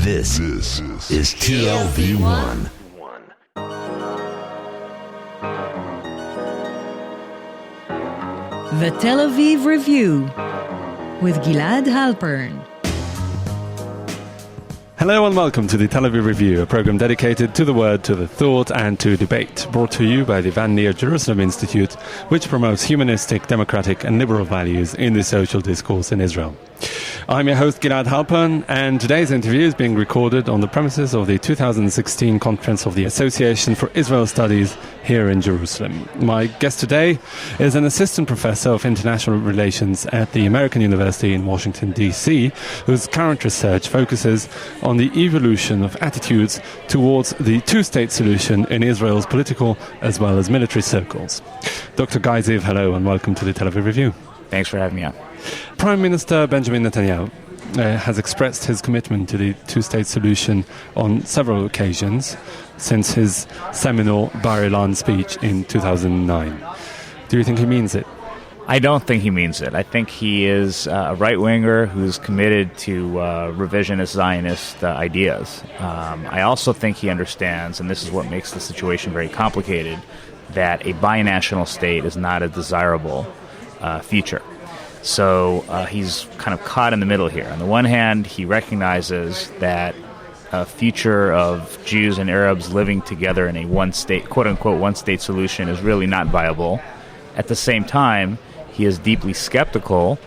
This is TLV1. The Tel Aviv Review with Gilad Halpern. Hello and welcome to the Tel Aviv Review, a program dedicated to the word, to the thought and to debate, brought to you by the Van Neer Jerusalem Institute, which promotes humanistic, democratic and liberal values in the social discourse in Israel. I'm your host Gilad Halpern, and today's interview is being recorded on the premises of the 2016 conference of the Association for Israel Studies here in Jerusalem. My guest today is an assistant professor of international relations at the American University in Washington, D.C., whose current research focuses on the evolution of attitudes towards the two-state solution in Israel's political as well as military circles. Dr. Guy Ziv, hello and welcome to the Tel Aviv Review. Thanks for having me on. Prime Minister Benjamin Netanyahu has expressed his commitment to the two-state solution on several occasions since his seminal Bar Ilan speech in 2009. Do you think he means it? I don't think he means it. I think he is a right-winger who's committed to revisionist Zionist ideas. I also think he understands, and this is what makes the situation very complicated, that a binational state is not a desirable future. So he's kind of caught in the middle here. On the one hand, he recognizes that a future of Jews and Arabs living together in a one-state, quote-unquote, one-state solution is really not viable. At the same time, he is deeply skeptical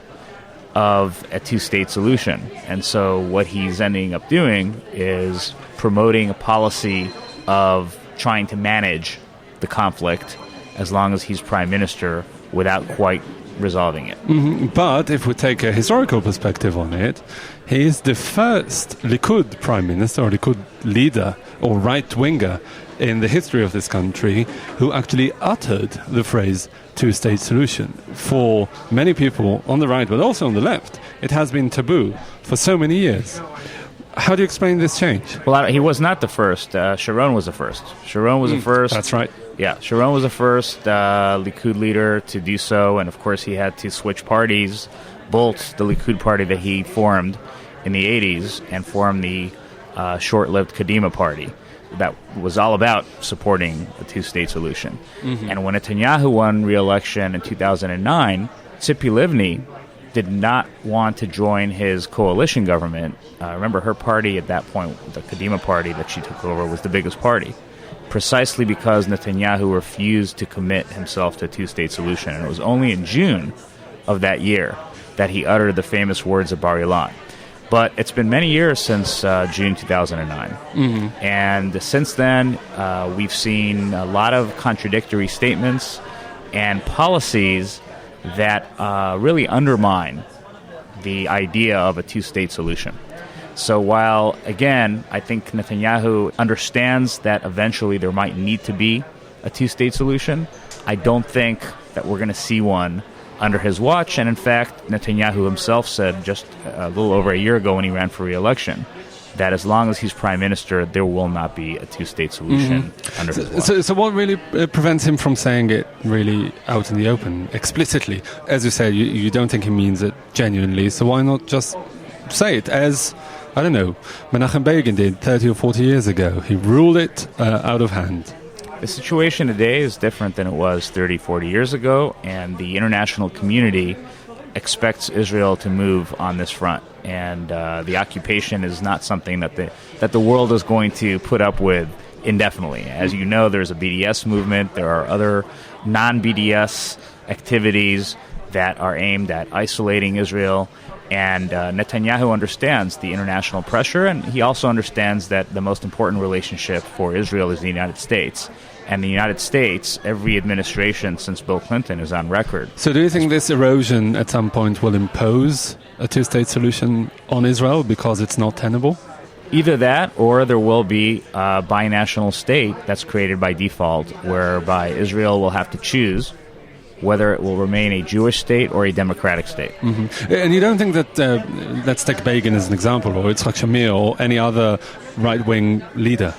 of a two-state solution. And so what he's ending up doing is promoting a policy of trying to manage the conflict as long as he's prime minister without quite resolving it. Mm-hmm. But if we take a historical perspective on it, he is the first Likud prime minister or Likud leader or right-winger in the history of this country who actually uttered the phrase two-state solution. For many people on the right, but also on the left, it has been taboo for so many years. How do you explain this change? Well, he was not the first. Sharon was the first. Sharon was the first. That's right. Yeah, Sharon was the first Likud leader to do so, and of course he had to switch parties, bolt the Likud party that he formed in the 80s and form the short-lived Kadima party that was all about supporting a two-state solution. Mm-hmm. And when Netanyahu won re-election in 2009, Tzipi Livni did not want to join his coalition government. Remember, her party at that point, the Kadima party that she took over, was the biggest party, precisely because Netanyahu refused to commit himself to a two-state solution. And it was only in June of that year that he uttered the famous words of Bar Ilan. But it's been many years since June 2009. Mm-hmm. And since then, we've seen a lot of contradictory statements and policies that really undermine the idea of a two-state solution. So while, again, I think Netanyahu understands that eventually there might need to be a two-state solution, I don't think that we're going to see one under his watch. And in fact, Netanyahu himself said just a little over a year ago when he ran for re-election that as long as he's prime minister, there will not be a two-state solution under his watch. So what really prevents him from saying it really out in the open, explicitly? As you said, you don't think he means it genuinely, so why not just say it as, I don't know, Menachem Begin did 30 or 40 years ago? He ruled it out of hand. The situation today is different than it was 30, 40 years ago, and the international community expects Israel to move on this front. And the occupation is not something that the world is going to put up with indefinitely. As you know, there's a BDS movement. There are other non-BDS activities that are aimed at isolating Israel. And Netanyahu understands the international pressure, and he also understands that the most important relationship for Israel is the United States. And the United States, every administration since Bill Clinton is on record. So do you think this erosion at some point will impose a two-state solution on Israel because it's not tenable? Either that, or there will be a binational state that's created by default, whereby Israel will have to choose whether it will remain a Jewish state or a democratic state. Mm-hmm. And you don't think that, let's take Begin as an example, or Yitzhak Shamir, or any other right-wing leader,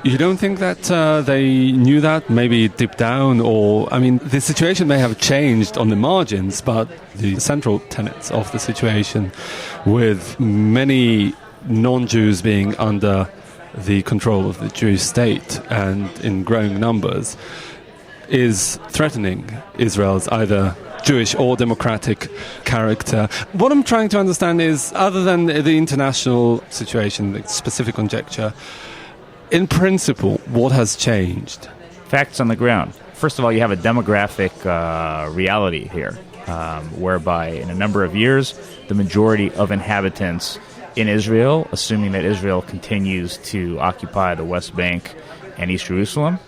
you don't think that they knew that, maybe deep down, or, I mean, the situation may have changed on the margins, but the central tenets of the situation with many non-Jews being under the control of the Jewish state and in growing numbers is threatening Israel's either Jewish or democratic character. What I'm trying to understand is, other than the international situation, the specific conjecture, in principle, what has changed? Facts on the ground. First of all, you have a demographic reality here, whereby in a number of years, the majority of inhabitants in Israel, assuming that Israel continues to occupy the West Bank and East Jerusalem,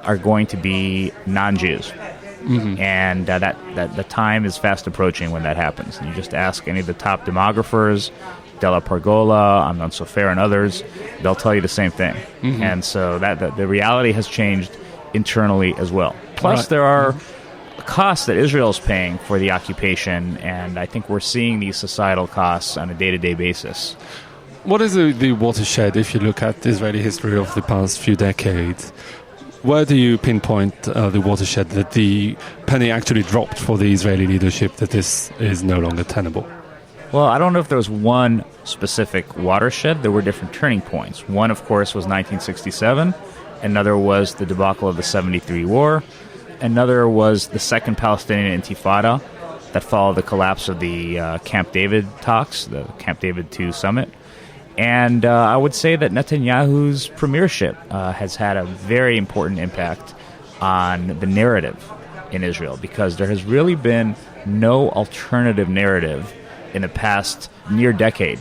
are going to be non-Jews. Mm-hmm. And that the time is fast approaching when that happens. And you just ask any of the top demographers, Della Pargola, Amnon Sofer, and others, they'll tell you the same thing. Mm-hmm. And so that the reality has changed internally as well. Plus, there are costs that Israel is paying for the occupation, and I think we're seeing these societal costs on a day-to-day basis. What is the watershed, if you look at the Israeli history of the past few decades? Where do you pinpoint the watershed that the penny actually dropped for the Israeli leadership that this is no longer tenable? Well, I don't know if there was one specific watershed. There were different turning points. One, of course, was 1967. Another was the debacle of the 73 war. Another was the Second Palestinian Intifada that followed the collapse of the Camp David talks, the Camp David II summit. And I would say that Netanyahu's premiership has had a very important impact on the narrative in Israel, because there has really been no alternative narrative in the past near decade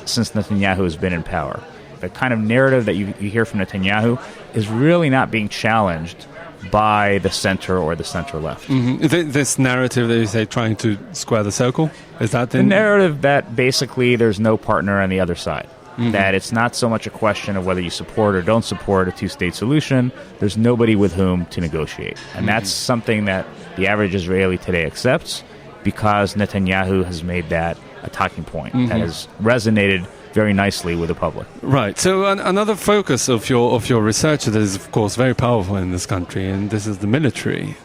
since Netanyahu has been in power. The kind of narrative that you hear from Netanyahu is really not being challenged by the center or the center-left. Mm-hmm. This narrative that you say trying to square the circle, is that the narrative that basically there's no partner on the other side? Mm-hmm. That it's not so much a question of whether you support or don't support a two-state solution. There's nobody with whom to negotiate. And that's something that the average Israeli today accepts, because Netanyahu has made that a talking point that has resonated very nicely with the public. Right. So another focus of your research that is, of course, very powerful in this country, and this is the military.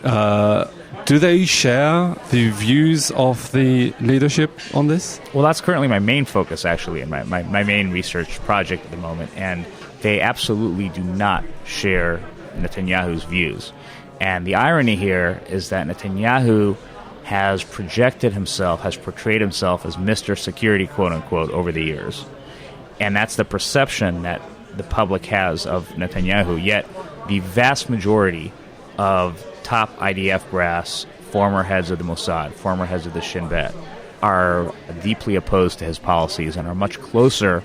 Do they share the views of the leadership on this? Well, that's currently my main focus, actually, and my main research project at the moment. And they absolutely do not share Netanyahu's views. And the irony here is that Netanyahu has portrayed himself as Mr. Security, quote-unquote, over the years. And that's the perception that the public has of Netanyahu. Yet the vast majority of top IDF brass, former heads of the Mossad, former heads of the Shin Bet, are deeply opposed to his policies and are much closer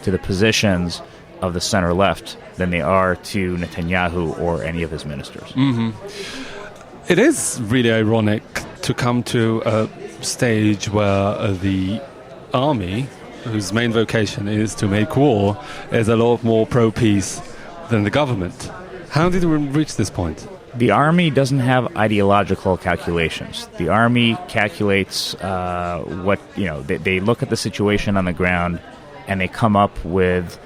to the positions of the center-left than they are to Netanyahu or any of his ministers. Mm-hmm. It is really ironic to come to a stage where the army, whose main vocation is to make war, is a lot more pro-peace than the government. How did we reach this point? The army doesn't have ideological calculations. The army calculates they look at the situation on the ground, and they come up with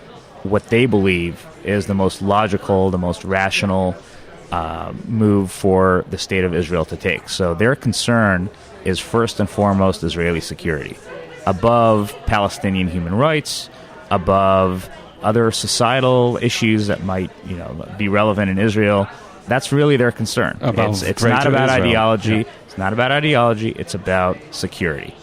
what they believe is the most logical, the most rational move for the state of Israel to take. So their concern is first and foremost Israeli security, above Palestinian human rights, above other societal issues that might be relevant in Israel. That's really their concern. It's not about ideology. Yeah. It's not about ideology. It's about security.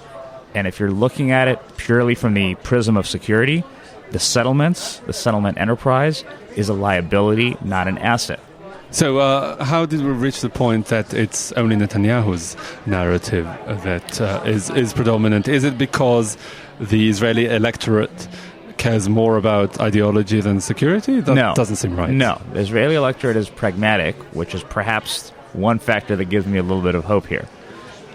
And if you're looking at it purely from the prism of security, the settlement enterprise is a liability, not an asset. So how did we reach the point that it's only Netanyahu's narrative that is predominant? Is it because the Israeli electorate cares more about ideology than security? That doesn't seem right. No. The Israeli electorate is pragmatic, which is perhaps one factor that gives me a little bit of hope here.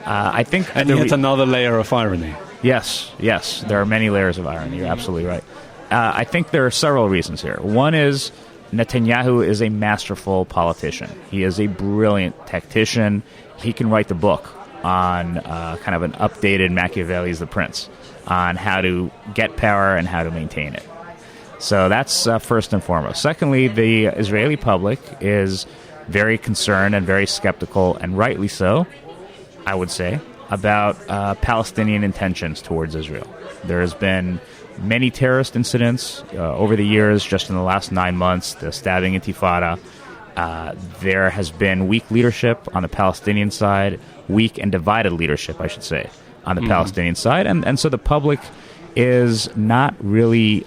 I think, and yet another layer of irony. Yes. There are many layers of irony. You're absolutely right. I think there are several reasons here. One is Netanyahu is a masterful politician. He is a brilliant tactician. He can write the book on kind of an updated Machiavelli's The Prince, on how to get power and how to maintain it. So that's first and foremost. Secondly, the Israeli public is very concerned and very skeptical, and rightly so, I would say, about Palestinian intentions towards Israel. There has been many terrorist incidents over the years. Just in the last 9 months, the stabbing intifada. There has been weak leadership on the Palestinian side, weak and divided leadership, I should say, on the Palestinian side. And so the public is not really,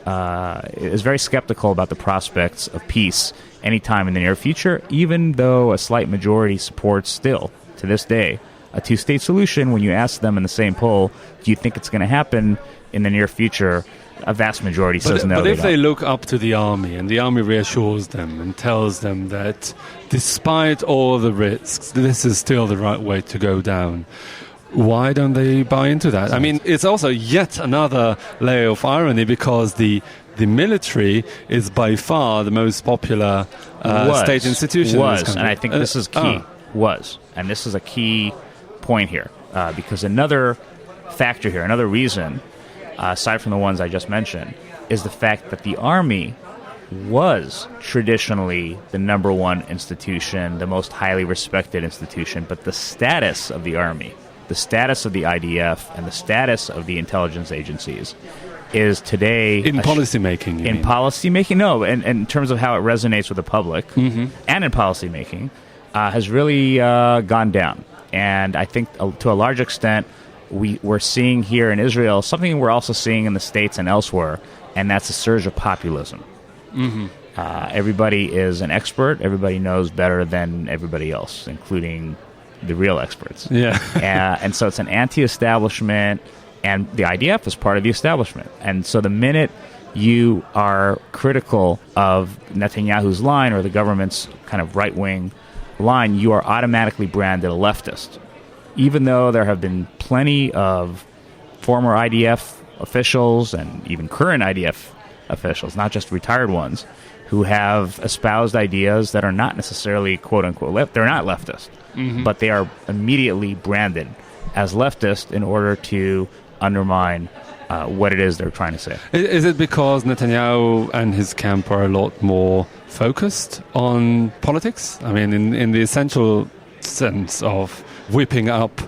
is very skeptical about the prospects of peace anytime in the near future, even though a slight majority supports still, to this day, a two-state solution. When you ask them in the same poll, do you think it's going to happen in the near future? A vast majority says no. But if they look up to the army and the army reassures them and tells them that despite all the risks, this is still the right way to go down, why don't they buy into that? I mean, it's also yet another layer of irony because the military is by far the most popular state institution in this country. And I think this is key. And this is a key point here because another factor here, another reason, aside from the ones I just mentioned, is the fact that the army was traditionally the number one institution, the most highly respected institution, but the status of the army, the status of the IDF, and the status of the intelligence agencies is today... In policymaking, In policymaking, no, and in terms of how it resonates with the public, and in policymaking, has really gone down. And I think to a large extent, we're seeing here in Israel something we're also seeing in the States and elsewhere, and that's a surge of populism. Everybody is an expert. Everybody knows better than everybody else, including the real experts. And so it's an anti-establishment, and the IDF is part of the establishment. And so the minute you are critical of Netanyahu's line or the government's kind of right-wing line, you are automatically branded a leftist. Even though there have been plenty of former IDF officials and even current IDF officials, not just retired ones, who have espoused ideas that are not necessarily quote-unquote left. They're not leftist, but they are immediately branded as leftist in order to undermine what it is they're trying to say. Is it because Netanyahu and his camp are a lot more focused on politics? I mean, in the essential sense of whipping up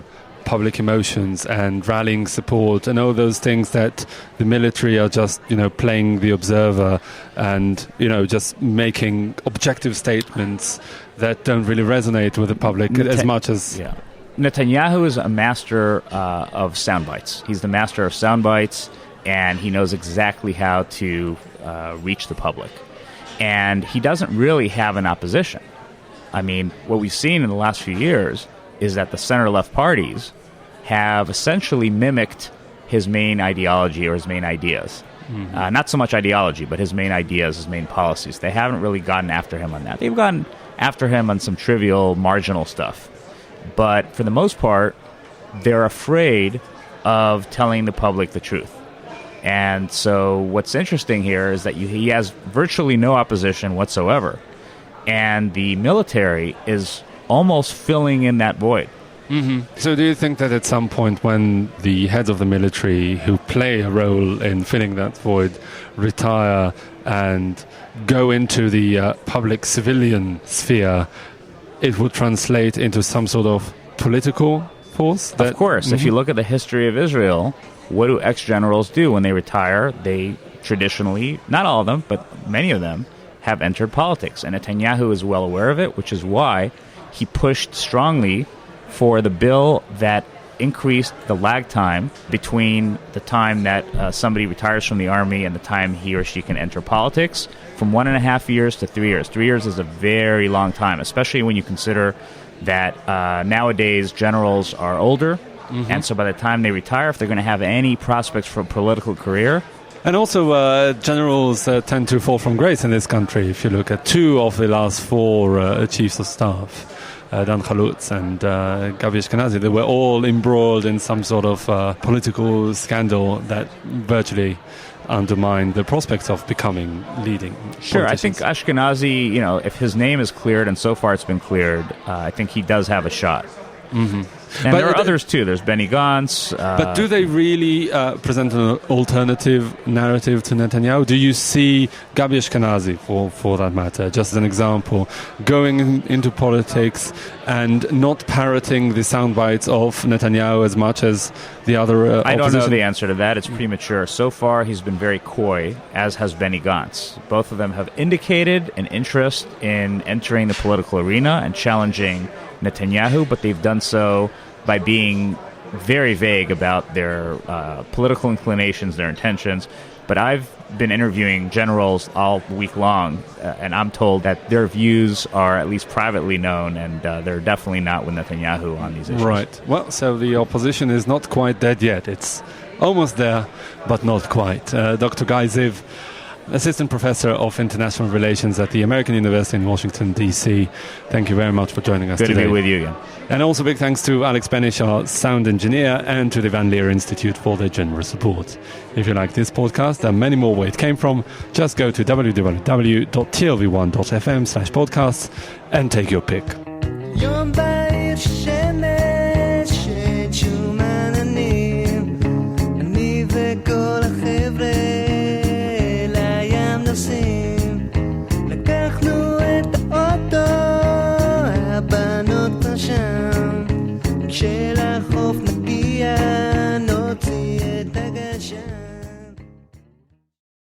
public emotions and rallying support and all those things that the military are just, playing the observer and, just making objective statements that don't really resonate with the public as much as... Yeah. Netanyahu is a master of sound bites. He's the master of sound bites, and he knows exactly how to reach the public. And he doesn't really have an opposition. I mean, what we've seen in the last few years is that the center-left parties have essentially mimicked his main ideology or his main ideas. Not so much ideology, but his main ideas, his main policies. They haven't really gotten after him on that. They've gotten after him on some trivial, marginal stuff. But for the most part, they're afraid of telling the public the truth. And so what's interesting here is that he has virtually no opposition whatsoever. And the military is almost filling in that void. So do you think that at some point when the heads of the military who play a role in filling that void retire and go into the public civilian sphere, it would translate into some sort of political force? Of course. If you look at the history of Israel, what do ex-generals do when they retire? They traditionally, not all of them, but many of them, have entered politics. And Netanyahu is well aware of it, which is why he pushed strongly for the bill that increased the lag time between the time that somebody retires from the army and the time he or she can enter politics from 1.5 years to 3 years. 3 years is a very long time, especially when you consider that nowadays generals are older, and so by the time they retire, if they're going to have any prospects for a political career... And also, generals tend to fall from grace in this country. If you look at 2 of the last 4 chiefs of staff, Dan Chalutz and Gabi Ashkenazi, they were all embroiled in some sort of political scandal that virtually undermined the prospects of becoming leading Sure, I think Ashkenazi, if his name is cleared, and so far it's been cleared, I think he does have a shot And But there are others too. There's Benny Gantz. But do they really present an alternative narrative to Netanyahu? Do you see Gabi Ashkenazi, for that matter, just as an example, going into politics and not parroting the sound bites of Netanyahu as much as the other I don't know opposition? the answer to that. It's premature. So far, he's been very coy, as has Benny Gantz. Both of them have indicated an interest in entering the political arena and challenging Netanyahu, but they've done so by being very vague about their political inclinations, their intentions. But I've been interviewing generals all week long, and I'm told that their views are at least privately known, and they're definitely not with Netanyahu on these issues. Right. Well, so the opposition is not quite dead yet. It's almost there, but not quite. Dr. Guy Ziv, Assistant Professor of International Relations at the American University in Washington, D.C. Thank you very much for joining us Good today. to be with you again. And also big thanks to Alex Benish, our sound engineer, and to the Van Leer Institute for their generous support. If you like this podcast and many more where it came from, just go to www.tlv1.fm/podcasts and take your pick. הבנות שם,